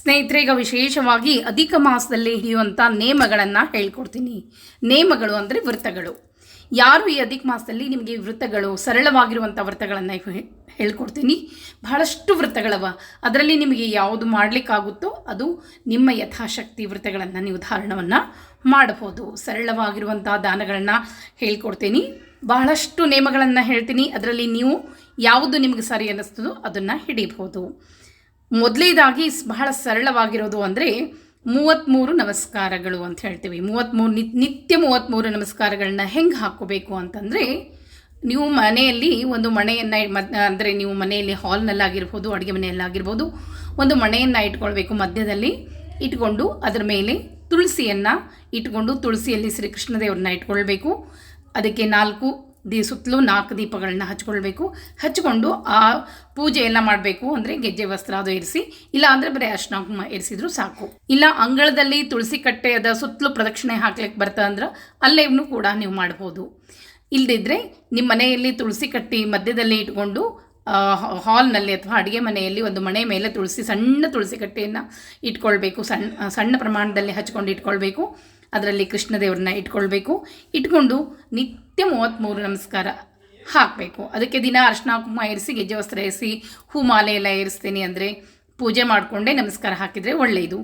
ಸ್ನೇಹಿತರೆ, ಈಗ ವಿಶೇಷವಾಗಿ ಅಧಿಕ ಮಾಸದಲ್ಲಿ ಹಿಡಿಯುವಂಥ ನೇಮಗಳನ್ನು ಹೇಳ್ಕೊಡ್ತೀನಿ. ನೇಮಗಳು ಅಂದರೆ ವೃತ್ತಗಳು. ಯಾರು ಈ ಅಧಿಕ ಮಾಸದಲ್ಲಿ ನಿಮಗೆ ವೃತ್ತಗಳು, ಸರಳವಾಗಿರುವಂಥ ವೃತ್ತಗಳನ್ನು ಹೇಳ್ಕೊಡ್ತೀನಿ. ಬಹಳಷ್ಟು ವೃತ್ತಗಳವ, ಅದರಲ್ಲಿ ನಿಮಗೆ ಯಾವುದು ಮಾಡಲಿಕ್ಕಾಗುತ್ತೋ ಅದು ನಿಮ್ಮ ಯಥಾಶಕ್ತಿ ವೃತ್ತಗಳನ್ನು ನೀವು ಧಾರಣವನ್ನು ಮಾಡಬಹುದು. ಸರಳವಾಗಿರುವಂಥ ದಾನಗಳನ್ನು ಹೇಳ್ಕೊಡ್ತೀನಿ. ಬಹಳಷ್ಟು ನೇಮಗಳನ್ನು ಹೇಳ್ತೀನಿ, ಅದರಲ್ಲಿ ನೀವು ಯಾವುದು ನಿಮಗೆ ಸರಿ ಅನ್ನಿಸ್ತದೋ ಅದನ್ನು ಹಿಡಿಬಹುದು. ಮೊದಲೇದಾಗಿ ಬಹಳ ಸರಳವಾಗಿರೋದು ಅಂದರೆ 33 ನಮಸ್ಕಾರಗಳು ಅಂತ ಹೇಳ್ತೀವಿ. 33 ನಿತ್ಯ 33 ನಮಸ್ಕಾರಗಳನ್ನ ಹೆಂಗೆ ಹಾಕ್ಕೋಬೇಕು ಅಂತಂದರೆ, ನೀವು ಮನೆಯಲ್ಲಿ ಒಂದು ಮಣೆಯನ್ನು ಅಂದರೆ ನೀವು ಮನೆಯಲ್ಲಿ ಹಾಲ್ನಲ್ಲಾಗಿರ್ಬೋದು, ಅಡುಗೆ ಮನೆಯಲ್ಲಾಗಿರ್ಬೋದು, ಒಂದು ಮಣೆಯನ್ನು ಇಟ್ಕೊಳ್ಬೇಕು. ಮಧ್ಯದಲ್ಲಿ ಇಟ್ಕೊಂಡು ಅದರ ಮೇಲೆ ತುಳಸಿಯನ್ನು ಇಟ್ಕೊಂಡು ತುಳಸಿಯಲ್ಲಿ ಶ್ರೀಕೃಷ್ಣ ದೇವ್ರನ್ನ ಇಟ್ಕೊಳ್ಬೇಕು. ಅದಕ್ಕೆ ಸುತ್ತಲೂ 4 ದೀಪಗಳನ್ನ ಹಚ್ಕೊಳ್ಬೇಕು. ಹಚ್ಕೊಂಡು ಆ ಪೂಜೆ ಎಲ್ಲ ಮಾಡಬೇಕು. ಅಂದರೆ ಗೆಜ್ಜೆ ವಸ್ತ್ರ ಅದು ಇರಿಸಿ, ಇಲ್ಲ ಅಂದರೆ ಬರೀ ಅರ್ಶಿನ ಕುಂಕುಮ ಇರಿಸಿದ್ರು ಸಾಕು. ಇಲ್ಲ ಅಂಗಳದಲ್ಲಿ ತುಳಸಿ ಕಟ್ಟೆಯದ ಸುತ್ತಲೂ ಪ್ರದಕ್ಷಿಣೆ ಹಾಕ್ಲಿಕ್ಕೆ ಬರ್ತಾ ಅಂದ್ರೆ ಅಲ್ಲೇನು ಕೂಡ ನೀವು ಮಾಡ್ಬೋದು. ಇಲ್ಲದಿದ್ದರೆ ನಿಮ್ಮ ಮನೆಯಲ್ಲಿ ತುಳಸಿ ಕಟ್ಟಿ ಮಧ್ಯದಲ್ಲಿ ಇಟ್ಕೊಂಡು ಹಾಲ್ನಲ್ಲಿ ಅಥವಾ ಅಡುಗೆ ಮನೆಯಲ್ಲಿ ಒಂದು ಮಣೆ ಮೇಲೆ ಸಣ್ಣ ತುಳಸಿ ಕಟ್ಟೆಯನ್ನು ಇಟ್ಕೊಳ್ಬೇಕು. ಸಣ್ಣ ಪ್ರಮಾಣದಲ್ಲಿ ಹಚ್ಕೊಂಡು ಇಟ್ಕೊಳ್ಬೇಕು. ಅದರಲ್ಲಿ ಕೃಷ್ಣ ದೇವ್ರನ್ನ ಇಟ್ಕೊಳ್ಬೇಕು. ಇಟ್ಕೊಂಡು ನಿತ್ಯ 33 ನಮಸ್ಕಾರ ಹಾಕಬೇಕು. ಅದಕ್ಕೆ ದಿನ ಅರ್ಶಿನ ಕುಂಕುಮ ಇರಿಸಿ, ಗೆಜ್ಜೆ ವಸ್ತ್ರ ಇರಿಸಿ, ಹೂ ಮಾಲೆ ಎಲ್ಲ ಇರಿಸ್ತೀನಿ ಅಂದರೆ ಪೂಜೆ ಮಾಡಿಕೊಂಡೇ ನಮಸ್ಕಾರ ಹಾಕಿದರೆ ಒಳ್ಳೆಯದು.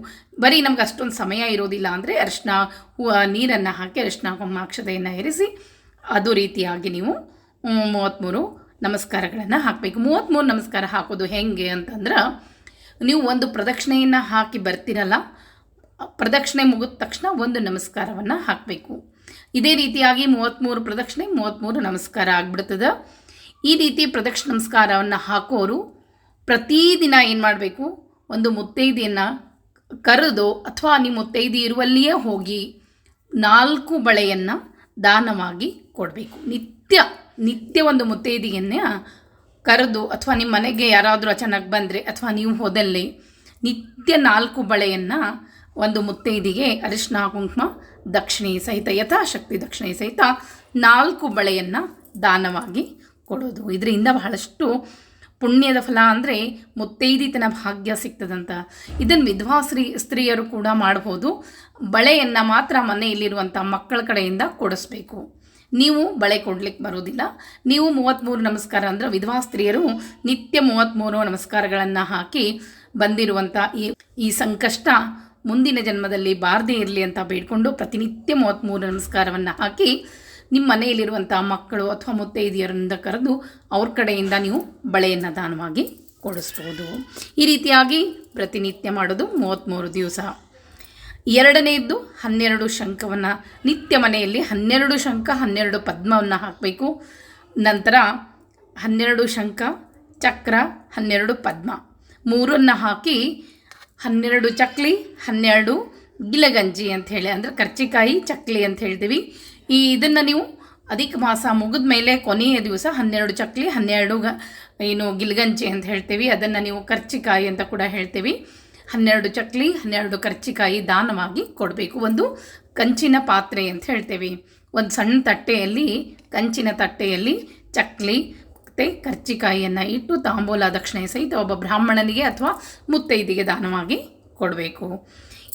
ಬರೀ ನಮ್ಗೆ ಅಷ್ಟೊಂದು ಸಮಯ ಇರೋದಿಲ್ಲ ಅಂದರೆ ನೀರನ್ನು ಹಾಕಿ ಅರ್ಶಿನ ಕುಂಕುಮ ಅಕ್ಷತೆಯನ್ನು ಇರಿಸಿ ಅದು ರೀತಿಯಾಗಿ ನೀವು 33 ನಮಸ್ಕಾರಗಳನ್ನು ಹಾಕಬೇಕು. 33 ನಮಸ್ಕಾರ ಹಾಕೋದು ಹೆಂಗೆ ಅಂತಂದ್ರೆ, ನೀವು ಒಂದು ಪ್ರದಕ್ಷಿಣೆಯನ್ನು ಹಾಕಿ ಬರ್ತಿರಲ್ಲ, ಪ್ರದಕ್ಷಿಣೆ ಮುಗಿದ ತಕ್ಷಣ ಒಂದು ನಮಸ್ಕಾರವನ್ನು ಹಾಕಬೇಕು. ಇದೇ ರೀತಿಯಾಗಿ 33 ಪ್ರದಕ್ಷಿಣೆ 33 ನಮಸ್ಕಾರ ಆಗಿಬಿಡ್ತದೆ. ಈ ರೀತಿ ಪ್ರದಕ್ಷಿಣೆ ನಮಸ್ಕಾರವನ್ನು ಹಾಕೋರು ಪ್ರತಿದಿನ ಏನು ಮಾಡಬೇಕು, ಒಂದು ಮುತ್ತೈದೆಯನ್ನು ಕರೆದು ಅಥವಾ ನಿಮ್ಮ ಮುತ್ತೈದೆ ಇರುವಲ್ಲಿಯೇ ಹೋಗಿ 4 ಬಳೆಯನ್ನು ದಾನವಾಗಿ ಕೊಡಬೇಕು. ನಿತ್ಯ ಒಂದು ಮುತ್ತೈದೆಯನ್ನೇ ಕರೆದು, ಅಥವಾ ನಿಮ್ಮ ಮನೆಗೆ ಯಾರಾದರೂ ಅಚಾನಕ್ ಬಂದರೆ ಅಥವಾ ನೀವು ಹೋದಲ್ಲಿ ನಿತ್ಯ 4 ಬಳೆಯನ್ನು ಒಂದು ಮುತ್ತೈದಿಗೆ ಅರಿಶಿನ ಕುಂಕುಮ ದಕ್ಷಿಣೆ ಸಹಿತ, ಯಥಾಶಕ್ತಿ ದಕ್ಷಿಣೆ ಸಹಿತ 4 ಬಳೆಯನ್ನು ದಾನವಾಗಿ ಕೊಡೋದು. ಇದರಿಂದ ಬಹಳಷ್ಟು ಪುಣ್ಯದ ಫಲ. ಅಂದರೆ ಮುತ್ತೈದಿತನ ಭಾಗ್ಯ ಸಿಗ್ತದಂತ. ಇದನ್ನು ವಿಧವಾ ಸ್ತ್ರೀಯರು ಕೂಡ ಮಾಡ್ಬೋದು. ಬಳೆಯನ್ನು ಮಾತ್ರ ಮನೆಯಲ್ಲಿರುವಂಥ ಮಕ್ಕಳ ಕಡೆಯಿಂದ ಕೊಡಿಸ್ಬೇಕು. ನೀವು ಬಳೆ ಕೊಡ್ಲಿಕ್ಕೆ ಬರೋದಿಲ್ಲ. ನೀವು 33 ನಮಸ್ಕಾರ ಅಂದರೆ ವಿಧವಾ ಸ್ತ್ರೀಯರು ನಿತ್ಯ 33 ನಮಸ್ಕಾರಗಳನ್ನು ಹಾಕಿ ಬಂದಿರುವಂಥ ಈ ಸಂಕಷ್ಟ ಮುಂದಿನ ಜನ್ಮದಲ್ಲಿ ಬಾರದೇ ಇರಲಿ ಅಂತ ಬೇಡ್ಕೊಂಡು ಪ್ರತಿನಿತ್ಯ 33 ನಮಸ್ಕಾರವನ್ನು ಹಾಕಿ ನಿಮ್ಮ ಮನೆಯಲ್ಲಿರುವಂಥ ಮಕ್ಕಳು ಅಥವಾ ಮುತ್ತೈದೆಯರಿಂದ ಕರೆದು ಅವ್ರ ಕಡೆಯಿಂದ ನೀವು ಬಳೆಯನ್ನು ದಾನವಾಗಿ ಕೊಡಿಸ್ಬೋದು. ಈ ರೀತಿಯಾಗಿ ಪ್ರತಿನಿತ್ಯ ಮಾಡೋದು 33 ದಿವಸ. ಎರಡನೇದ್ದು 12 ಶಂಖವನ್ನು ನಿತ್ಯ ಮನೆಯಲ್ಲಿ 12 ಶಂಖ 12 ಪದ್ಮವನ್ನು ಹಾಕಬೇಕು. ನಂತರ 12 ಶಂಖ, ಚಕ್ರ, 12 ಪದ್ಮ 3 ಹಾಕಿ 12 ಚಕ್ಲಿ, 12 ಗಿಲಗಂಜಿ ಅಂಥೇಳಿ, ಅಂದರೆ ಕರ್ಚಿಕಾಯಿ ಚಕ್ಲಿ ಅಂತ ಹೇಳ್ತೀವಿ. ಇದನ್ನು ನೀವು ಅಧಿಕ ಮಾಸ ಮುಗಿದ ಮೇಲೆ ಕೊನೆಯ ದಿವಸ 12 ಚಕ್ಲಿ 12 ಗಿಲಗಂಜಿ ಅಂತ ಹೇಳ್ತೀವಿ. ಅದನ್ನು ನೀವು ಕರ್ಚಿಕಾಯಿ ಅಂತ ಕೂಡ ಹೇಳ್ತೀವಿ. 12 ಚಕ್ಲಿ 12 ಕರ್ಚಿಕಾಯಿ ದಾನವಾಗಿ ಕೊಡಬೇಕು. ಒಂದು ಕಂಚಿನ ಪಾತ್ರೆ ಅಂತ ಹೇಳ್ತೇವೆ. ಒಂದು ಸಣ್ಣ ತಟ್ಟೆಯಲ್ಲಿ, ಕಂಚಿನ ತಟ್ಟೆಯಲ್ಲಿ ಚಕ್ಲಿ ಮತ್ತು ಕರ್ಚಿಕಾಯಿಯನ್ನು ಇಟ್ಟು ತಾಂಬೂಲ ದಕ್ಷಿಣೆ ಸಹಿತ ಒಬ್ಬ ಬ್ರಾಹ್ಮಣನಿಗೆ ಅಥವಾ ಮುತ್ತೈದಿಗೆ ದಾನವಾಗಿ ಕೊಡಬೇಕು.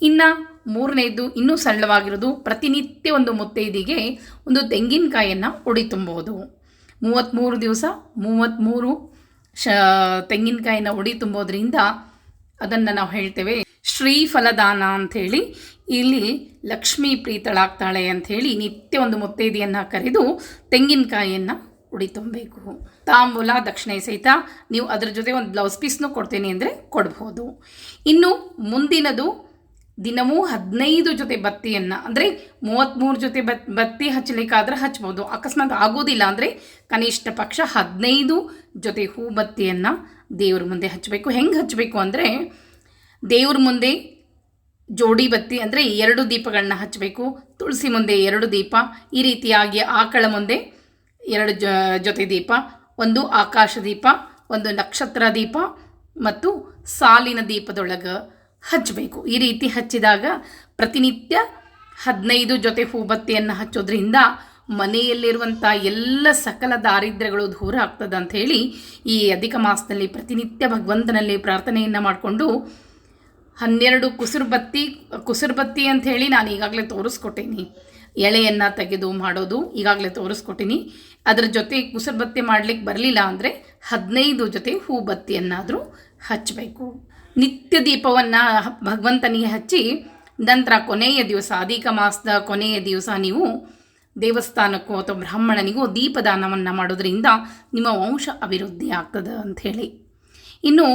ಇನ್ನು 3ನೇದು ಇನ್ನೂ ಸರಳವಾಗಿರೋದು, ಪ್ರತಿನಿತ್ಯ ಒಂದು ಮುತ್ತೈದಿಗೆ ಒಂದು ತೆಂಗಿನಕಾಯಿಯನ್ನು ಉಡಿ ತುಂಬೋದು. 33 ದಿವಸ 33 ತೆಂಗಿನಕಾಯಿನ ಉಡಿ ತುಂಬೋದ್ರಿಂದ ಅದನ್ನು ನಾವು ಹೇಳ್ತೇವೆ ಶ್ರೀಫಲದಾನ ಅಂಥೇಳಿ. ಇಲ್ಲಿ ಲಕ್ಷ್ಮೀ ಪ್ರೀತಳಾಗ್ತಾಳೆ ಅಂಥೇಳಿ ನಿತ್ಯ ಒಂದು ಮುತ್ತೈದೆಯನ್ನು ಕರೆದು ತೆಂಗಿನಕಾಯಿಯನ್ನು ಉಡಿ ತುಂಬಬೇಕು. ತಾಂಬೂಲ ದಕ್ಷಿಣೆ ಸಹಿತ ನೀವು ಅದರ ಜೊತೆ ಒಂದು ಬ್ಲೌಸ್ ಪೀಸ್ನೂ ಕೊಡ್ತೀನಿ ಅಂದರೆ ಕೊಡ್ಬೋದು. ಇನ್ನು ಮುಂದಿನದು, ದಿನವೂ 15 ಜೊತೆ ಬತ್ತಿಯನ್ನು, ಅಂದರೆ 33 ಜೊತೆ ಬತ್ತಿ ಹಚ್ಚಲಿಕ್ಕಾದ್ರೆ ಹಚ್ಬೋದು. ಅಕಸ್ಮಾತ್ ಆಗೋದಿಲ್ಲ ಅಂದರೆ ಕನಿಷ್ಠ ಪಕ್ಷ 15 ಜೊತೆ ಹೂ ಬತ್ತಿಯನ್ನು ದೇವ್ರ ಮುಂದೆ ಹಚ್ಚಬೇಕು. ಹೆಂಗೆ ಹಚ್ಚಬೇಕು ಅಂದರೆ, ದೇವ್ರ ಮುಂದೆ ಜೋಡಿ ಬತ್ತಿ ಅಂದರೆ 2 ದೀಪಗಳನ್ನ ಹಚ್ಚಬೇಕು. ತುಳಸಿ ಮುಂದೆ 2 ದೀಪ, ಈ ರೀತಿಯಾಗಿ ಆಕಳ ಮುಂದೆ 2 ಜೊತೆ ದೀಪ, ಒಂದು ಆಕಾಶ ದೀಪ, ಒಂದು ನಕ್ಷತ್ರ ದೀಪ ಮತ್ತು ಸಾಲಿನ ದೀಪದೊಳಗೆ ಹಚ್ಚಬೇಕು. ಈ ರೀತಿ ಹಚ್ಚಿದಾಗ ಪ್ರತಿನಿತ್ಯ 15 ಜೊತೆ ಹೂಬತ್ತಿಯನ್ನು ಹಚ್ಚೋದ್ರಿಂದ ಮನೆಯಲ್ಲಿರುವಂಥ ಎಲ್ಲ ಸಕಲ ದಾರಿದ್ರ್ಯಗಳು ದೂರ ಆಗ್ತದೆ ಅಂಥೇಳಿ ಈ ಅಧಿಕ ಮಾಸದಲ್ಲಿ ಪ್ರತಿನಿತ್ಯ ಭಗವಂತನಲ್ಲಿ ಪ್ರಾರ್ಥನೆಯನ್ನು ಮಾಡಿಕೊಂಡು 12 ಕುಸುರು ಬತ್ತಿ ಅಂಥೇಳಿ ನಾನು ಈಗಾಗಲೇ ತೋರಿಸ್ಕೊಟ್ಟೀನಿ. ಎಳೆಯನ್ನು ತೆಗೆದು ಮಾಡೋದು ಈಗಾಗಲೇ ತೋರಿಸ್ಕೊಟ್ಟೀನಿ. ಅದರ ಜೊತೆ ಕುಸುರು ಬತ್ತಿ ಮಾಡಲಿಕ್ಕೆ ಬರಲಿಲ್ಲ ಅಂದರೆ 15 ಜೊತೆ ಹೂ ಬತ್ತಿಯನ್ನಾದರೂ ಹಚ್ಚಬೇಕು. ನಿತ್ಯ ದೀಪವನ್ನು ಭಗವಂತನಿಗೆ ಹಚ್ಚಿ ನಂತರ ಕೊನೆಯ ದಿವಸ, ಅಧಿಕ ಮಾಸದ ಕೊನೆಯ ದಿವಸ ನೀವು ದೇವಸ್ಥಾನಕ್ಕೋ ಅಥವಾ ಬ್ರಾಹ್ಮಣನಿಗೋ ದೀಪದಾನವನ್ನು ಮಾಡೋದ್ರಿಂದ ನಿಮ್ಮ ವಂಶ ಅಭಿವೃದ್ಧಿ ಆಗ್ತದೆ ಅಂಥೇಳಿ. ಇನ್ನು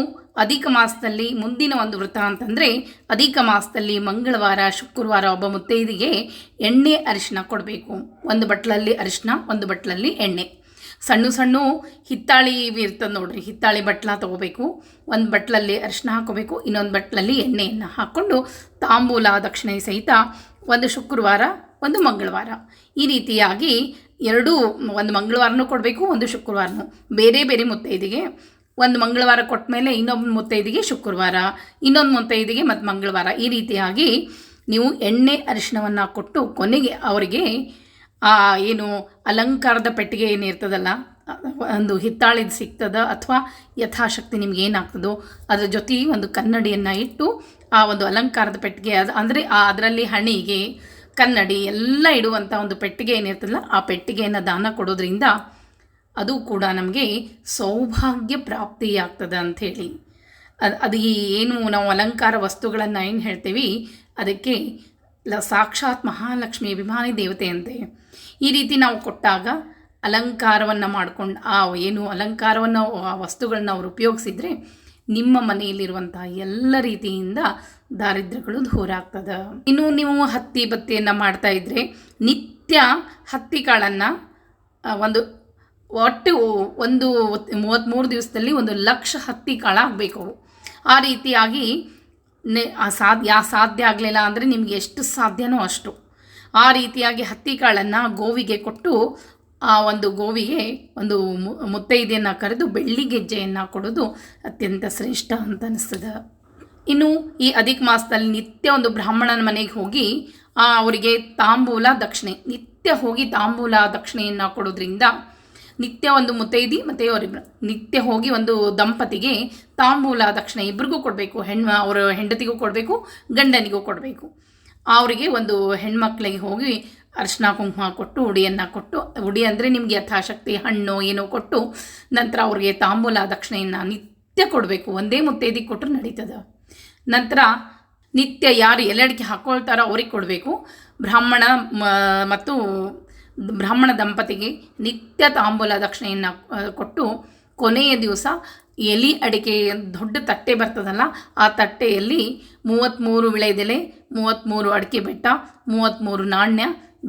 ಅಧಿಕ ಮಾಸದಲ್ಲಿ ಮುಂದಿನ ಒಂದು ವ್ರತ ಅಂತಂದರೆ, ಅಧಿಕ ಮಾಸದಲ್ಲಿ ಮಂಗಳವಾರ, ಶುಕ್ರವಾರ ಒಬ್ಬ ಮುತ್ತೈದೆಗೆ ಎಣ್ಣೆ ಅರಿಶಿನ ಕೊಡಬೇಕು. ಒಂದು ಬಟ್ಲಲ್ಲಿ ಅರಿಶಿನ, ಒಂದು ಬಟ್ಲಲ್ಲಿ ಎಣ್ಣೆ. ಸಣ್ಣ ಸಣ್ಣ ಹಿತ್ತಾಳಿ ಇರ್ತದೆ ನೋಡ್ರಿ, ಹಿತ್ತಾಳಿ ಬಟ್ಲ ತೊಗೋಬೇಕು. ಒಂದು ಬಟ್ಲಲ್ಲಿ ಅರಿಶಿನ ಹಾಕೋಬೇಕು, ಇನ್ನೊಂದು ಬಟ್ಲಲ್ಲಿ ಎಣ್ಣೆಯನ್ನು ಹಾಕ್ಕೊಂಡು ತಾಂಬೂಲ ದಕ್ಷಿಣೆ ಸಹಿತ ಒಂದು ಶುಕ್ರವಾರ, ಒಂದು ಮಂಗಳವಾರ, ಈ ರೀತಿಯಾಗಿ ಒಂದು ಮಂಗಳವಾರನೂ ಕೊಡಬೇಕು, ಒಂದು ಶುಕ್ರವಾರನೂ. ಬೇರೆ ಬೇರೆ ಮುತ್ತೈದೆಗೆ ಒಂದು ಮಂಗಳವಾರ ಕೊಟ್ಟ ಮೇಲೆ ಇನ್ನೊಂದು ಮುತ್ತೈದೆಗೆ ಶುಕ್ರವಾರ, ಇನ್ನೊಂದು ಮುತ್ತೈದೆಗೆ ಮತ್ತು ಮಂಗಳವಾರ, ಈ ರೀತಿಯಾಗಿ ನೀವು ಎಣ್ಣೆ ಅರಿಶಿನವನ್ನು ಕೊಟ್ಟು ಕೊನೆಗೆ ಅವರಿಗೆ ಏನು ಅಲಂಕಾರದ ಪೆಟ್ಟಿಗೆ ಏನಿರ್ತದಲ್ಲ, ಒಂದು ಹಿತ್ತಾಳಿದು ಸಿಗ್ತದ ಅಥವಾ ಯಥಾಶಕ್ತಿ ನಿಮ್ಗೆ ಏನಾಗ್ತದೋ ಅದರ ಜೊತೆ ಒಂದು ಕನ್ನಡಿಯನ್ನು ಇಟ್ಟು ಆ ಒಂದು ಅಲಂಕಾರದ ಪೆಟ್ಟಿಗೆ ಅಂದರೆ ಅದರಲ್ಲಿ ಹಣಿಗೆ, ಕನ್ನಡಿ ಎಲ್ಲ ಇಡುವಂಥ ಒಂದು ಪೆಟ್ಟಿಗೆ ಏನಿರ್ತದಲ್ಲ, ಆ ಪೆಟ್ಟಿಗೆಯನ್ನು ದಾನ ಕೊಡೋದ್ರಿಂದ ಅದು ಕೂಡ ನಮಗೆ ಸೌಭಾಗ್ಯ ಪ್ರಾಪ್ತಿಯಾಗ್ತದೆ ಅಂಥೇಳಿ. ಅದು ಏನು ನಾವು ಅಲಂಕಾರ ವಸ್ತುಗಳನ್ನು ಏನು ಹೇಳ್ತೀವಿ, ಅದಕ್ಕೆ ಸಾಕ್ಷಾತ್ ಮಹಾಲಕ್ಷ್ಮಿ ಅಭಿಮಾನಿ ದೇವತೆ ಅಂತೆ. ಈ ರೀತಿ ನಾವು ಕೊಟ್ಟಾಗ ಅಲಂಕಾರವನ್ನು ಮಾಡ್ಕೊಂಡು ಏನು ಅಲಂಕಾರವನ್ನು ಆ ವಸ್ತುಗಳನ್ನ ಅವರು ಉಪಯೋಗಿಸಿದರೆ ನಿಮ್ಮ ಮನೆಯಲ್ಲಿರುವಂಥ ಎಲ್ಲ ರೀತಿಯಿಂದ ದಾರಿದ್ರ್ಯಗಳು ದೂರ ಆಗ್ತದೆ. ಇನ್ನು ನೀವು ಹತ್ತಿ ಬತ್ತಿಯನ್ನು ಮಾಡ್ತಾ ಇದ್ದರೆ ನಿತ್ಯ ಹತ್ತಿ ಕಾಳನ್ನು ಒಟ್ಟು 33 ದಿವಸದಲ್ಲಿ 1,00,000 ಹತ್ತಿ ಕಾಳು ಆಗಬೇಕು. ಆ ರೀತಿಯಾಗಿ ಸಾಧ್ಯ ಆಗಲಿಲ್ಲ ಅಂದರೆ ನಿಮಗೆ ಎಷ್ಟು ಸಾಧ್ಯನೋ ಅಷ್ಟು ಆ ರೀತಿಯಾಗಿ ಹತ್ತಿ ಕಾಳನ್ನು ಗೋವಿಗೆ ಕೊಟ್ಟು ಆ ಒಂದು ಗೋವಿಗೆ ಒಂದು ಮುತ್ತೈದೆಯನ್ನು ಕರೆದು ಬೆಳ್ಳಿ ಗೆಜ್ಜೆಯನ್ನು ಕೊಡೋದು ಅತ್ಯಂತ ಶ್ರೇಷ್ಠ ಅಂತ ಅನಿಸ್ತದೆ. ಇನ್ನು ಈ ಅಧಿಕ ಮಾಸದಲ್ಲಿ ನಿತ್ಯ ಒಂದು ಬ್ರಾಹ್ಮಣನ ಮನೆಗೆ ಹೋಗಿ ಅವರಿಗೆ ತಾಂಬೂಲ ದಕ್ಷಿಣೆ, ನಿತ್ಯ ಹೋಗಿ ತಾಂಬೂಲ ದಕ್ಷಿಣೆಯನ್ನು ಕೊಡೋದ್ರಿಂದ ನಿತ್ಯ ಒಂದು ಮುತ್ತೈದಿ ಮತ್ತು ಅವರಿಬ್ಬರು ನಿತ್ಯ ಹೋಗಿ ಒಂದು ದಂಪತಿಗೆ ತಾಂಬೂಲ ದಕ್ಷಿಣೆ ಇಬ್ಬರಿಗೂ ಕೊಡಬೇಕು. ಅವರ ಹೆಂಡತಿಗೂ ಕೊಡಬೇಕು, ಗಂಡನಿಗೂ ಕೊಡಬೇಕು. ಅವರಿಗೆ ಒಂದು ಹೆಣ್ಮಕ್ಳಿಗೆ ಹೋಗಿ ಅರಿಶಿನ ಕುಂಕುಮ ಕೊಟ್ಟು ಉಡಿಯನ್ನು ಕೊಟ್ಟು, ಉಡಿ ಅಂದರೆ ನಿಮಗೆ ಯಥಾಶಕ್ತಿ ಹಣ್ಣು ಏನೋ ಕೊಟ್ಟು ನಂತರ ಅವ್ರಿಗೆ ತಾಂಬೂಲ ದಕ್ಷಿಣೆಯನ್ನು ನಿತ್ಯ ಕೊಡಬೇಕು. ಒಂದೇ ಮುತ್ತೈದಿಗೆ ಕೊಟ್ಟರು ನಡೀತದೆ. ನಂತರ ನಿತ್ಯ ಯಾರು ಎಲೆಡಿಕೆ ಹಾಕ್ಕೊಳ್ತಾರೋ ಅವ್ರಿಗೆ ಕೊಡಬೇಕು. ಬ್ರಾಹ್ಮಣ ದಂಪತಿಗೆ ನಿತ್ಯ ತಾಂಬೂಲ ದಕ್ಷಿಣೆಯನ್ನು ಕೊಟ್ಟು ಕೊನೆಯ ದಿವಸ ಎಲೆ ಅಡಿಕೆ ದೊಡ್ಡ ತಟ್ಟೆ ಬರ್ತದಲ್ಲ, ಆ ತಟ್ಟೆಯಲ್ಲಿ 33 ವಿಳೆದೆಲೆ, 33 ಅಡಿಕೆ ಬೆಟ್ಟ, 33 ನಾಣ್ಯ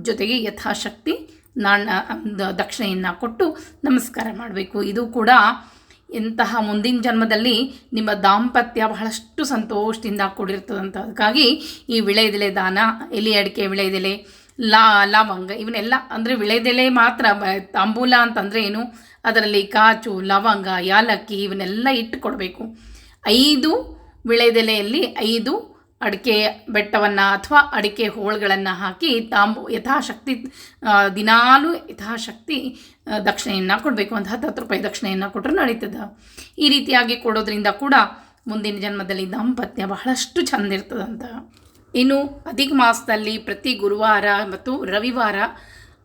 ಜೊತೆಗೆ ಯಥಾಶಕ್ತಿ ದಕ್ಷಿಣೆಯನ್ನು ಕೊಟ್ಟು ನಮಸ್ಕಾರ ಮಾಡಬೇಕು. ಇದು ಕೂಡ ಎಂತಹ ಮುಂದಿನ ಜನ್ಮದಲ್ಲಿ ನಿಮ್ಮ ದಾಂಪತ್ಯ ಬಹಳಷ್ಟು ಸಂತೋಷದಿಂದ ಕೂಡಿರ್ತದಂತ. ಅದಕ್ಕಾಗಿ ಈ ವಿಳೆದೆಲೆ ದಾನ, ಎಲೆ ಅಡಿಕೆ, ವಿಳೆದೆಲೆ, ಲವಂಗ ಇವನ್ನೆಲ್ಲ ಅಂದರೆ ವಿಳೆದೆಲೆ ಮಾತ್ರ ತಾಂಬೂಲ ಅಂತಂದರೆ ಏನು, ಅದರಲ್ಲಿ ಕಾಚು, ಲವಂಗ, ಯಾಲಕ್ಕಿ ಇವನ್ನೆಲ್ಲ ಇಟ್ಟು ಕೊಡಬೇಕು. 5 ವಿಳೆದೆಲೆಯಲ್ಲಿ 5 ಅಡಿಕೆ ಬೆಟ್ಟವನ್ನು ಅಥವಾ ಅಡಿಕೆ ಹೋಳುಗಳನ್ನು ಹಾಕಿ ಯಥಾಶಕ್ತಿ ದಿನಾಲೂ ಯಥಾಶಕ್ತಿ ದಕ್ಷಿಣೆಯನ್ನು ಕೊಡಬೇಕು. ಒಂದು 10 ರೂಪಾಯಿ ದಕ್ಷಿಣೆಯನ್ನು ಕೊಟ್ಟರೆ ನಡೀತದೆ. ಈ ರೀತಿಯಾಗಿ ಕೊಡೋದ್ರಿಂದ ಕೂಡ ಮುಂದಿನ ಜನ್ಮದಲ್ಲಿ ದಾಂಪತ್ಯ ಬಹಳಷ್ಟು ಚಂದ ಇರ್ತದಂತ. ಇನ್ನು ಅಧಿಕ ಮಾಸದಲ್ಲಿ ಪ್ರತಿ ಗುರುವಾರ ಮತ್ತು ರವಿವಾರ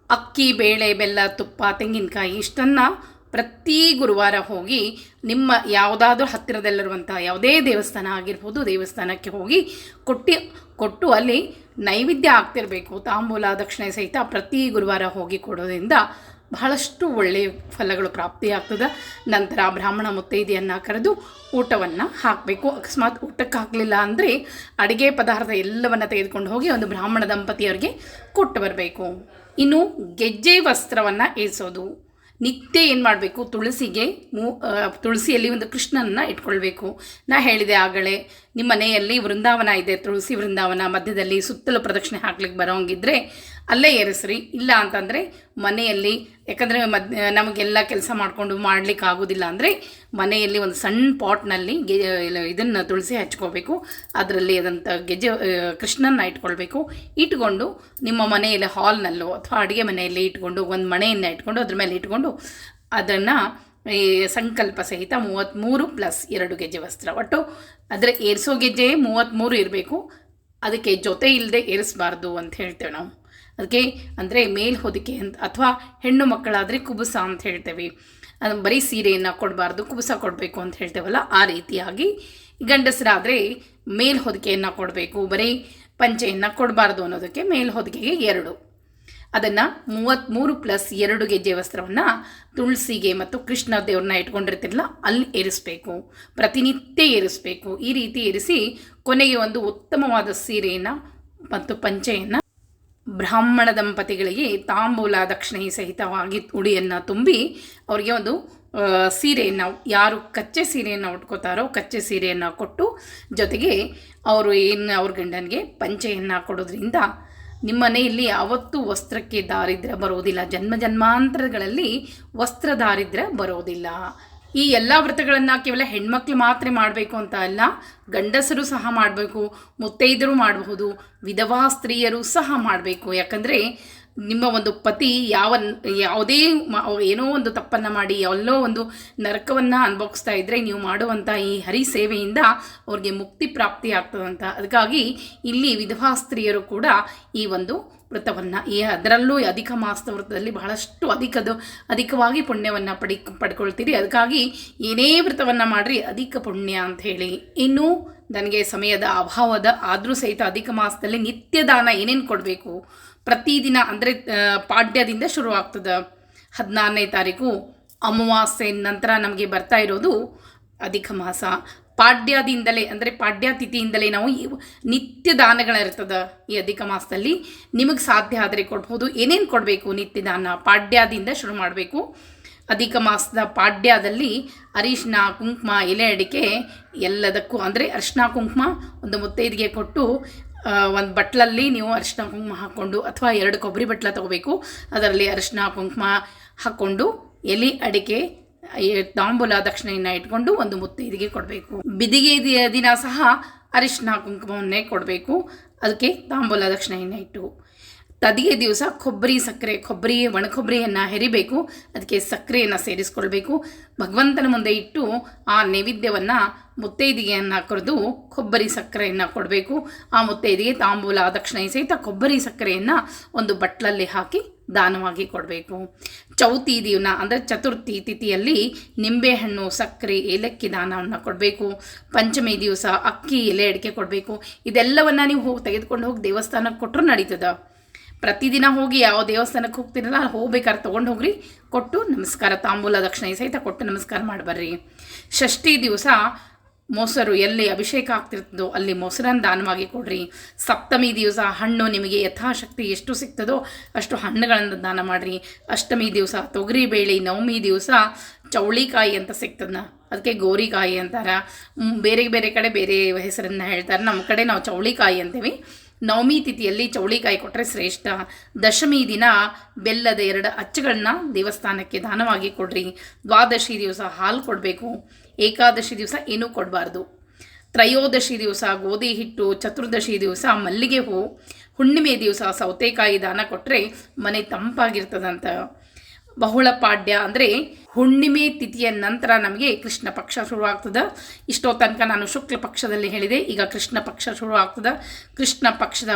ಅಕ್ಕಿ, ಬೇಳೆ, ಬೆಲ್ಲ, ತುಪ್ಪ, ತೆಂಗಿನಕಾಯಿ ಇಷ್ಟನ್ನು ಪ್ರತಿ ಗುರುವಾರ ಹೋಗಿ ನಿಮ್ಮ ಯಾವುದಾದ್ರೂ ಹತ್ತಿರದಲ್ಲಿರುವಂಥ ಯಾವುದೇ ದೇವಸ್ಥಾನ ಆಗಿರ್ಬೋದು, ದೇವಸ್ಥಾನಕ್ಕೆ ಹೋಗಿ ಕೊಟ್ಟು ಅಲ್ಲಿ ನೈವೇದ್ಯ ಆಗ್ತಿರಬೇಕು. ತಾಂಬೂಲ ದಕ್ಷಿಣೆ ಸಹಿತ ಪ್ರತಿ ಗುರುವಾರ ಹೋಗಿ ಕೊಡೋದ್ರಿಂದ ಬಹಳಷ್ಟು ಒಳ್ಳೆಯ ಫಲಗಳು ಪ್ರಾಪ್ತಿಯಾಗ್ತದೆ. ನಂತರ ಬ್ರಾಹ್ಮಣ ಮುತ್ತೈದೆಯನ್ನು ಕರೆದು ಊಟವನ್ನು ಹಾಕಬೇಕು. ಅಕಸ್ಮಾತ್ ಊಟಕ್ಕೆ ಹಾಕಲಿಲ್ಲ ಅಂದರೆ ಅಡುಗೆ ಪದಾರ್ಥ ಎಲ್ಲವನ್ನು ತೆಗೆದುಕೊಂಡು ಹೋಗಿ ಒಂದು ಬ್ರಾಹ್ಮಣ ದಂಪತಿಯವರಿಗೆ ಕೊಟ್ಟು ಬರಬೇಕು. ಇನ್ನು ಗೆಜ್ಜೆ ವಸ್ತ್ರವನ್ನು ಏರಿಸೋದು ನಿತ್ಯ ಏನು ಮಾಡಬೇಕು, ತುಳಸಿಯಲ್ಲಿ ಒಂದು ಕೃಷ್ಣನನ್ನು ಇಟ್ಕೊಳ್ಬೇಕು. ನಾ ಹೇಳಿದೆ ಆಗಲೇ, ನಿಮ್ಮ ಮನೆಯಲ್ಲಿ ವೃಂದಾವನ ಇದೆ, ತುಳಸಿ ವೃಂದಾವನ ಮಧ್ಯದಲ್ಲಿ ಸುತ್ತಲೂ ಪ್ರದಕ್ಷಿಣೆ ಹಾಕ್ಲಿಕ್ಕೆ ಬರೋಂಗಿದ್ರೆ ಅಲ್ಲೇ ಏರಿಸ್ರಿ. ಇಲ್ಲ ಅಂತಂದರೆ ಮನೆಯಲ್ಲಿ, ಯಾಕಂದರೆ ನಮಗೆಲ್ಲ ಕೆಲಸ ಮಾಡಿಕೊಂಡು ಮಾಡಲಿಕ್ಕೆ ಆಗೋದಿಲ್ಲ ಅಂದರೆ ಮನೆಯಲ್ಲಿ ಒಂದು ಸಣ್ಣ ಪಾಟ್ನಲ್ಲಿ ಇದನ್ನು ತುಳಸಿ ಹಚ್ಕೋಬೇಕು. ಅದರಲ್ಲಿ ಅದಂಥ ಕೃಷ್ಣನ ಇಟ್ಕೊಳ್ಬೇಕು. ಇಟ್ಕೊಂಡು ನಿಮ್ಮ ಮನೆಯಲ್ಲಿ ಹಾಲ್ನಲ್ಲೋ ಅಥವಾ ಅಡುಗೆ ಮನೆಯಲ್ಲಿ ಇಟ್ಕೊಂಡು ಒಂದು ಮಣೆಯನ್ನು ಇಟ್ಕೊಂಡು ಅದ್ರ ಮೇಲೆ ಇಟ್ಕೊಂಡು ಅದನ್ನು ಈ ಸಂಕಲ್ಪ ಸಹಿತ 33 ಪ್ಲಸ್ 2 ಗೆಜ್ಜೆ ವಸ್ತ್ರ. ಒಟ್ಟು ಆದರೆ ಏರಿಸೋ ಗೆಜ್ಜೆ 33 ಇರಬೇಕು, ಅದಕ್ಕೆ ಜೊತೆ ಇಲ್ಲದೆ ಏರಿಸಬಾರ್ದು ಅಂತ ಹೇಳ್ತೇವೆ ನಾವು. ಅದಕ್ಕೆ ಅಂದರೆ ಮೇಲ್ ಹೊದಿಕೆ ಅಂತ, ಅಥವಾ ಹೆಣ್ಣು ಮಕ್ಕಳಾದರೆ ಕುಬುಸ ಅಂತ ಹೇಳ್ತೇವೆ. ಅದು ಬರೀ ಸೀರೆಯನ್ನು ಕೊಡಬಾರ್ದು, ಕುಬುಸ ಕೊಡಬೇಕು ಅಂತ ಹೇಳ್ತೇವಲ್ಲ, ಆ ರೀತಿಯಾಗಿ ಗಂಡಸರಾದರೆ ಮೇಲ್ ಹೊದಿಕೆಯನ್ನು ಕೊಡಬೇಕು, ಬರೀ ಪಂಚೆಯನ್ನು ಕೊಡಬಾರ್ದು ಅನ್ನೋದಕ್ಕೆ ಮೇಲ್ ಹೊದಿಕೆಗೆ 2. ಅದನ್ನು 33 ಪ್ಲಸ್ 2 ಗೆಜ್ಜೆ ವಸ್ತ್ರವನ್ನು ತುಳಸಿಗೆ ಮತ್ತು ಕೃಷ್ಣ ದೇವ್ರನ್ನ ಇಟ್ಕೊಂಡಿರ್ತಿರಲ್ಲ ಅಲ್ಲಿ ಏರಿಸಬೇಕು, ಪ್ರತಿನಿತ್ಯ ಏರಿಸಬೇಕು. ಈ ರೀತಿ ಏರಿಸಿ ಕೊನೆಗೆ ಒಂದು ಉತ್ತಮವಾದ ಸೀರೆಯನ್ನು ಮತ್ತು ಪಂಚೆಯನ್ನು ಬ್ರಾಹ್ಮಣ ದಂಪತಿಗಳಿಗೆ ತಾಂಬೂಲ ದಕ್ಷಿಣೆ ಸಹಿತವಾಗಿ ಉಡಿಯನ್ನು ತುಂಬಿ ಅವರಿಗೆ ಒಂದು ಸೀರೆಯನ್ನು, ಯಾರು ಕಚ್ಚೆ ಸೀರೆಯನ್ನು ಉಟ್ಕೋತಾರೋ ಕಚ್ಚೆ ಸೀರೆಯನ್ನು ಕೊಟ್ಟು, ಜೊತೆಗೆ ಅವರು ಅವ್ರ ಗಂಡನಿಗೆ ಪಂಚೆಯನ್ನು ಕೊಡೋದ್ರಿಂದ ನಿಮ್ಮ ಮನೆಯಲ್ಲಿ ಯಾವತ್ತೂ ವಸ್ತ್ರಕ್ಕೆ ದಾರಿದ್ರ್ಯ ಬರೋದಿಲ್ಲ, ಜನ್ಮ ಜನ್ಮಾಂತರಗಳಲ್ಲಿ ವಸ್ತ್ರ ದಾರಿದ್ರ್ಯ ಬರೋದಿಲ್ಲ. ಈ ಎಲ್ಲ ವ್ರತಗಳನ್ನು ಕೇವಲ ಹೆಣ್ಮಕ್ಳು ಮಾತ್ರ ಮಾಡಬೇಕು ಅಂತ ಅಲ್ಲ, ಗಂಡಸರು ಸಹ ಮಾಡಬೇಕು, ಮುತ್ತೈದರು ಮಾಡಬಹುದು, ವಿಧವಾ ಸ್ತ್ರೀಯರು ಸಹ ಮಾಡಬೇಕು. ಯಾಕಂದರೆ ನಿಮ್ಮ ಒಂದು ಪತಿ ಯಾವುದೇ ಏನೋ ಒಂದು ತಪ್ಪನ್ನು ಮಾಡಿ ಎಲ್ಲೋ ಒಂದು ನರಕವನ್ನು ಅನುಭವಿಸ್ತಾ ಇದ್ದರೆ ನೀವು ಮಾಡುವಂಥ ಈ ಹರಿ ಸೇವೆಯಿಂದ ಅವ್ರಿಗೆ ಮುಕ್ತಿ ಪ್ರಾಪ್ತಿ ಆಗ್ತದಂತ. ಅದಕ್ಕಾಗಿ ಇಲ್ಲಿ ವಿಧವಾ ಸ್ತ್ರೀಯರು ಕೂಡ ಈ ಒಂದು ವ್ರತವನ್ನು, ಅದರಲ್ಲೂ ಅಧಿಕ ಮಾಸದ ವ್ರತದಲ್ಲಿ ಬಹಳಷ್ಟು ಅಧಿಕವಾಗಿ ಪುಣ್ಯವನ್ನು ಪಡ್ಕೊಳ್ತೀರಿ. ಅದಕ್ಕಾಗಿ ಏನೇ ವ್ರತವನ್ನು ಮಾಡಿರಿ ಅಧಿಕ ಪುಣ್ಯ ಅಂತ ಹೇಳಿ. ಇನ್ನು ನನಗೆ ಸಮಯದ ಅಭಾವದ ಆದರೂ ಸಹಿತ ಅಧಿಕ ಮಾಸದಲ್ಲಿ ನಿತ್ಯ ದಾನ ಏನೇನು ಕೊಡಬೇಕು, ಪ್ರತಿದಿನ ಅಂದರೆ ಪಾಡ್ಯದಿಂದ ಶುರುವಾಗ್ತದೆ. 14ನೇ ತಾರೀಕು ಅಮಾವಾಸ್ಯೆ ನಂತರ ನಮಗೆ ಬರ್ತಾ ಇರೋದು ಅಧಿಕ ಮಾಸ. ಪಾಡ್ಯದಿಂದಲೇ ಅಂದರೆ ಪಾಡ್ಯ ತಿಥಿಯಿಂದಲೇ ನಾವು ನಿತ್ಯ ದಾನಗಳಿರ್ತದೆ ಈ ಅಧಿಕ ಮಾಸದಲ್ಲಿ. ನಿಮಗೆ ಸಾಧ್ಯ ಆದರೆ ಕೊಡ್ಬೋದು. ಏನೇನು ಕೊಡಬೇಕು ನಿತ್ಯ ದಾನ? ಪಾಡ್ಯದಿಂದ ಶುರು ಮಾಡಬೇಕು. ಅಧಿಕ ಮಾಸದ ಪಾಡ್ಯದಲ್ಲಿ ಅರಿಶಿನ ಕುಂಕುಮ ಎಲೆ ಅಡಿಕೆ ಎಲ್ಲದಕ್ಕೂ, ಅಂದರೆ ಅರಿಶಿನ ಕುಂಕುಮ ಒಂದು ಮುತ್ತೈದೆಗೆ ಕೊಟ್ಟು ಒಂದು ಬಟ್ಲಲ್ಲಿ ನೀವು ಅರಿಶಿನ ಕುಂಕುಮ ಹಾಕ್ಕೊಂಡು, ಅಥವಾ 2 ಕೊಬ್ಬರಿ ಬಟ್ಲ ತೊಗೋಬೇಕು, ಅದರಲ್ಲಿ ಅರಿಶಿನ ಕುಂಕುಮ ಹಾಕ್ಕೊಂಡು ಎಲೆ ಅಡಿಕೆ ತಾಂಬೂಲ ದಕ್ಷಿಣೆಯನ್ನು ಇಟ್ಕೊಂಡು ಒಂದು ಮುತ್ತೈದೆಗೆ ಕೊಡಬೇಕು. ಬಿದಿಗೆ ದಿನ ಸಹ ಅರಿಶಿನ ಕುಂಕುಮವನ್ನೇ ಕೊಡಬೇಕು, ಅದಕ್ಕೆ ತಾಂಬೂಲ ದಕ್ಷಿಣೆಯನ್ನು ಇಟ್ಟು. ತದಿಗೆ ದಿವಸ ಕೊಬ್ಬರಿ ಸಕ್ಕರೆ, ಒಣ ಕೊಬ್ಬರಿಯನ್ನು ಹೆರಿಬೇಕು, ಅದಕ್ಕೆ ಸಕ್ಕರೆಯನ್ನು ಸೇರಿಸ್ಕೊಳ್ಬೇಕು. ಭಗವಂತನ ಮುಂದೆ ಇಟ್ಟು ಆ ನೈವೇದ್ಯವನ್ನು ಮುತ್ತೈದಿಗೆಯನ್ನು ಕರೆದು ಕೊಬ್ಬರಿ ಸಕ್ಕರೆಯನ್ನು ಕೊಡಬೇಕು. ಆ ಮುತ್ತೈದಿಗೆ ತಾಂಬೂಲ ದಕ್ಷಿಣೆ ಸಹಿತ ಕೊಬ್ಬರಿ ಸಕ್ಕರೆಯನ್ನು ಒಂದು ಬಟ್ಲಲ್ಲಿ ಹಾಕಿ ದಾನವಾಗಿ ಕೊಡಬೇಕು. ಚೌತಿ ದಿನ ಅಂದರೆ ಚತುರ್ಥಿ ತಿಥಿಯಲ್ಲಿ ನಿಂಬೆಹಣ್ಣು, ಸಕ್ಕರೆ, ಏಲಕ್ಕಿ ದಾನವನ್ನು ಕೊಡಬೇಕು. ಪಂಚಮಿ ದಿವಸ ಅಕ್ಕಿ, ಎಲೆ ಅಡಿಕೆ ಕೊಡಬೇಕು. ಇದೆಲ್ಲವನ್ನು ನೀವು ತೆಗೆದುಕೊಂಡು ಹೋಗಿ ದೇವಸ್ಥಾನಕ್ಕೆ ಕೊಟ್ಟರು ನಡೀತದೆ. ಪ್ರತಿದಿನ ಹೋಗಿ ಯಾವ ದೇವಸ್ಥಾನಕ್ಕೆ ಹೋಗ್ತೀರಲ್ಲ ಅಲ್ಲಿ ಹೋಗ್ಬೇಕಾದ್ರೆ ತೊಗೊಂಡು ಹೋಗ್ರಿ, ಕೊಟ್ಟು ನಮಸ್ಕಾರ, ತಾಂಬೂಲ ದಕ್ಷಿಣೆ ಸಹಿತ ಕೊಟ್ಟು ನಮಸ್ಕಾರ ಮಾಡಿಬರ್ರಿ. ಷಷ್ಠಿ ದಿವಸ ಮೊಸರು, ಎಲ್ಲಿ ಅಭಿಷೇಕ ಆಗ್ತಿರ್ತದೋ ಅಲ್ಲಿ ಮೊಸರನ್ನು ದಾನವಾಗಿ ಕೊಡ್ರಿ. ಸಪ್ತಮಿ ದಿವಸ ಹಣ್ಣು, ನಿಮಗೆ ಯಥಾಶಕ್ತಿ ಎಷ್ಟು ಸಿಗ್ತದೋ ಅಷ್ಟು ಹಣ್ಣುಗಳನ್ನು ದಾನ ಮಾಡಿರಿ. ಅಷ್ಟಮಿ ದಿವಸ ತೊಗರಿಬೇಳೆ, ನವಮಿ ದಿವಸ ಚೌಳಿಕಾಯಿ ಅಂತ ಸಿಗ್ತದ, ಅದಕ್ಕೆ ಗೋರಿಕಾಯಿ ಅಂತಾರೆ. ಬೇರೆ ಬೇರೆ ಕಡೆ ಬೇರೆ ಹೆಸರನ್ನು ಹೇಳ್ತಾರೆ. ನಮ್ಮ ಕಡೆ ನಾವು ಚೌಳಿಕಾಯಿ ಅಂತೀವಿ. ನವಮಿ ತಿಥಿಯಲ್ಲಿ ಚೌಳಿಕಾಯಿ ಕೊಟ್ಟರೆ ಶ್ರೇಷ್ಠ. ದಶಮಿ ದಿನ ಬೆಲ್ಲದ 2 ಅಚ್ಚುಗಳನ್ನ ದೇವಸ್ಥಾನಕ್ಕೆ ದಾನವಾಗಿ ಕೊಡ್ರಿ. ದ್ವಾದಶಿ ದಿವಸ ಹಾಲು ಕೊಡಬೇಕು. ಏಕಾದಶಿ ದಿವಸ ಏನೂ ಕೊಡಬಾರ್ದು. ತ್ರಯೋದಶಿ ದಿವಸ ಗೋಧಿ ಹಿಟ್ಟು, ಚತುರ್ದಶಿ ದಿವಸ ಮಲ್ಲಿಗೆ ಹೂ, ಹುಣ್ಣಿಮೆ ದಿವಸ ಸೌತೆಕಾಯಿ ದಾನ ಕೊಟ್ಟರೆ ಮನೆ ತಂಪಾಗಿರ್ತದಂತ. ಬಹುಳ ಪಾಡ್ಯ ಅಂದರೆ ಹುಣ್ಣಿಮೆ ತಿಥಿಯ ನಂತರ ನಮಗೆ ಕೃಷ್ಣ ಪಕ್ಷ ಶುರುವಾಗ್ತದೆ. ಇಷ್ಟೋ ತನಕ ನಾನು ಶುಕ್ಲ ಪಕ್ಷದಲ್ಲಿ ಹೇಳಿದೆ, ಈಗ ಕೃಷ್ಣ ಪಕ್ಷ ಶುರುವಾಗ್ತದೆ. ಕೃಷ್ಣ ಪಕ್ಷದ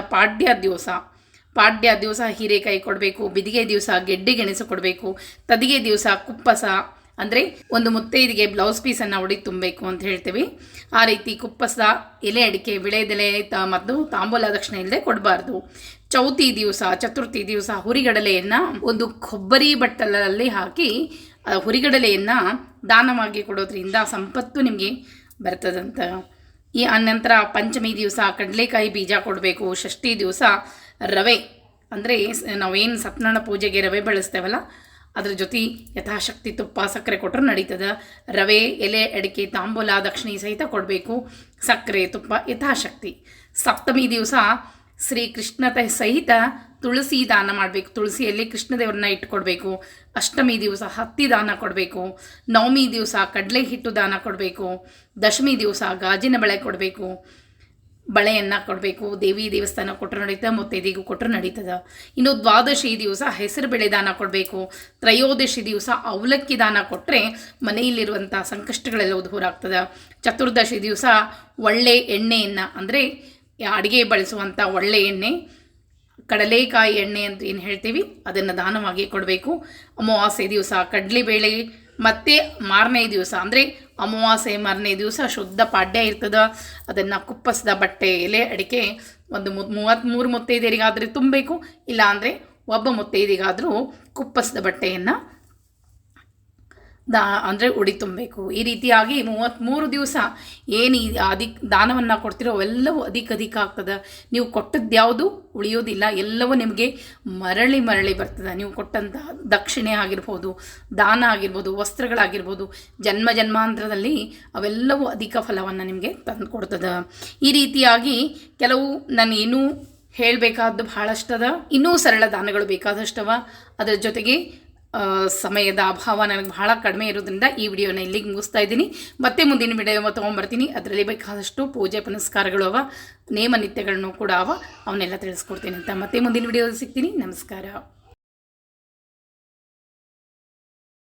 ಪಾಡ್ಯ ದಿವಸ ಹೀರೆಕಾಯಿ ಕೊಡಬೇಕು. ಬಿದಿಗೆ ದಿವಸ ಗೆಡ್ಡೆ ಗೆಣಸು ಕೊಡಬೇಕು. ತದಿಗೆ ದಿವಸ ಕುಪ್ಪಸ ಅಂದರೆ ಒಂದು ಮುತ್ತೈದಿಗೆ ಬ್ಲೌಸ್ ಪೀಸನ್ನು ಹೊಡಿ ತುಂಬಬೇಕು ಅಂತ ಹೇಳ್ತೀವಿ. ಆ ರೀತಿ ಕುಪ್ಪಸ, ಎಲೆ ಅಡಿಕೆ, ವಿಳೆದೆಲೆ ಮತ್ತು ತಾಂಬೂಲ ದಕ್ಷಿಣೆ ಇಲ್ಲದೆ ಕೊಡಬಾರ್ದು. ಚತುರ್ಥಿ ದಿವಸ ಹುರಿಗಡಲೆಯನ್ನು ಒಂದು ಕೊಬ್ಬರಿ ಬಟ್ಟಲಲ್ಲಿ ಹಾಕಿ ಹುರಿಗಡಲೆಯನ್ನು ದಾನವಾಗಿ ಕೊಡೋದ್ರಿಂದ ಸಂಪತ್ತು ನಿಮಗೆ ಬರ್ತದಂತ. ಈ ಅನಂತರ ಪಂಚಮಿ ದಿವಸ ಕಡಲೆಕಾಯಿ ಬೀಜ ಕೊಡಬೇಕು. ಷಷ್ಠಿ ದಿವಸ ರವೆ, ಅಂದರೆ ನಾವೇನು ಸತ್ಯನಾರಾಯಣ ಪೂಜೆಗೆ ರವೆ ಬಳಸ್ತೇವಲ್ಲ ಅದ್ರ ಜೊತೆ ಯಥಾಶಕ್ತಿ ತುಪ್ಪ, ಸಕ್ಕರೆ ಕೊಟ್ಟರು ನಡೀತದೆ. ರವೆ, ಎಲೆ ಅಡಿಕೆ, ತಾಂಬೂಲ ದಕ್ಷಿಣೆ ಸಹಿತ ಕೊಡಬೇಕು. ಸಕ್ಕರೆ, ತುಪ್ಪ ಯಥಾಶಕ್ತಿ. ಸಪ್ತಮಿ ದಿವಸ ಶ್ರೀ ಕೃಷ್ಣ ಸಹಿತ ತುಳಸಿ ದಾನ ಮಾಡಬೇಕು. ತುಳಸಿಯಲ್ಲಿ ಕೃಷ್ಣದೇವರನ್ನ ಇಟ್ಟುಕೊಡ್ಬೇಕು. ಅಷ್ಟಮಿ ದಿವಸ ಹತ್ತಿ ದಾನ ಕೊಡಬೇಕು. ನವಮಿ ದಿವಸ ಕಡಲೆ ಹಿಟ್ಟು ದಾನ ಕೊಡಬೇಕು. ದಶಮಿ ದಿವಸ ಗಾಜಿನ ಬಳೆ ಕೊಡಬೇಕು. ಬಳೆಯನ್ನು ಕೊಡಬೇಕು. ದೇವಿ ದೇವಸ್ಥಾನ ಕೊಟ್ಟರು ನಡೀತದೆ, ಮುತ್ತೈದೆಗೂ ಕೊಟ್ಟರು ನಡೀತದೆ. ಇನ್ನು ದ್ವಾದಶಿ ದಿವಸ ಹೆಸರು ಬೇಳೆ ದಾನ ಕೊಡಬೇಕು. ತ್ರಯೋದಶಿ ದಿವಸ ಅವಲಕ್ಕಿ ದಾನ ಕೊಟ್ಟರೆ ಮನೆಯಲ್ಲಿರುವಂಥ ಸಂಕಷ್ಟಗಳೆಲ್ಲ ದೂರ ಆಗ್ತದೆ. ಚತುರ್ದಶಿ ದಿವಸ ಒಳ್ಳೆ ಎಣ್ಣೆಯನ್ನು, ಅಂದರೆ ಅಡುಗೆ ಬಳಸುವಂಥ ಒಳ್ಳೆ ಎಣ್ಣೆ, ಕಡಲೆಕಾಯಿ ಎಣ್ಣೆ ಅಂತ ಏನು ಹೇಳ್ತೀವಿ, ಅದನ್ನು ದಾನವಾಗಿ ಕೊಡಬೇಕು. ಅಮಾವಾಸ್ಯೆ ದಿವಸ ಕಡಲೆಬೇಳೆ, ಮತ್ತು ಮಾರನೇ ದಿವಸ ಅಂದರೆ ಅಮಾವಾಸ್ಯೆ ಮಾರನೇ ದಿವಸ ಶುದ್ಧ ಪಾಡ್ಯ ಇರ್ತದೆ, ಅದನ್ನು ಕುಪ್ಪಸದ ಬಟ್ಟೆ, ಎಲೆ, ಅಡಿಕೆ ಒಂದು 33 ಮುತ್ತೈದೆಯರಿಗಾದರೆ ತುಂಬಬೇಕು. ಇಲ್ಲ ಅಂದರೆ ಒಬ್ಬ ಮುತ್ತೈದೆಗಾದರೂ ಕುಪ್ಪಸದ ಬಟ್ಟೆಯನ್ನು ಅಂದರೆ ಉಡಿ ತುಂಬಬೇಕು. ಈ ರೀತಿಯಾಗಿ 33 ದಿವಸ ಏನು ದಾನವನ್ನು ಕೊಡ್ತಿರೋ ಅವೆಲ್ಲವೂ ಅಧಿಕ ಆಗ್ತದೆ. ನೀವು ಕೊಟ್ಟದ್ದು ಯಾವುದು ಉಳಿಯೋದಿಲ್ಲ, ಎಲ್ಲವೂ ನಿಮಗೆ ಮರಳಿ ಬರ್ತದೆ. ನೀವು ಕೊಟ್ಟಂಥ ದಕ್ಷಿಣೆ ಆಗಿರ್ಬೋದು, ದಾನ ಆಗಿರ್ಬೋದು, ವಸ್ತ್ರಗಳಾಗಿರ್ಬೋದು, ಜನ್ಮಾಂತರದಲ್ಲಿ ಅವೆಲ್ಲವೂ ಅಧಿಕ ಫಲವನ್ನು ನಿಮಗೆ ತಂದು ಕೊಡ್ತದೆ. ಈ ರೀತಿಯಾಗಿ ಕೆಲವು ನಾನು ಇನ್ನೂ ಹೇಳಬೇಕಾದ್ದು ಬಹಳಷ್ಟದ, ಇನ್ನೂ ಸರಳ ದಾನಗಳು ಬೇಕಾದಷ್ಟವ. ಅದರ ಜೊತೆಗೆ ಸಮಯದ ಅಭಾವ ನನಗೆ ಬಹಳ ಕಡಿಮೆ ಇರೋದ್ರಿಂದ ಈ ವಿಡಿಯೋನ ಇಲ್ಲಿಗೆ ಮುಗಿಸ್ತಾ ಇದ್ದೀನಿ. ಮತ್ತೆ ಮುಂದಿನ ವಿಡಿಯೋ ತೊಗೊಂಬರ್ತೀನಿ. ಅದರಲ್ಲಿ ಬೇಕಾದಷ್ಟು ಪೂಜೆ ಪುನಸ್ಕಾರಗಳು ಅವ, ನೇಮ ನಿತ್ಯಗಳನ್ನು ಕೂಡ ಅವನ್ನೆಲ್ಲ ತಿಳಿಸ್ಕೊಡ್ತೀನಿ ಅಂತ. ಮತ್ತೆ ಮುಂದಿನ ವಿಡಿಯೋದಲ್ಲಿ ಸಿಗ್ತೀನಿ. ನಮಸ್ಕಾರ.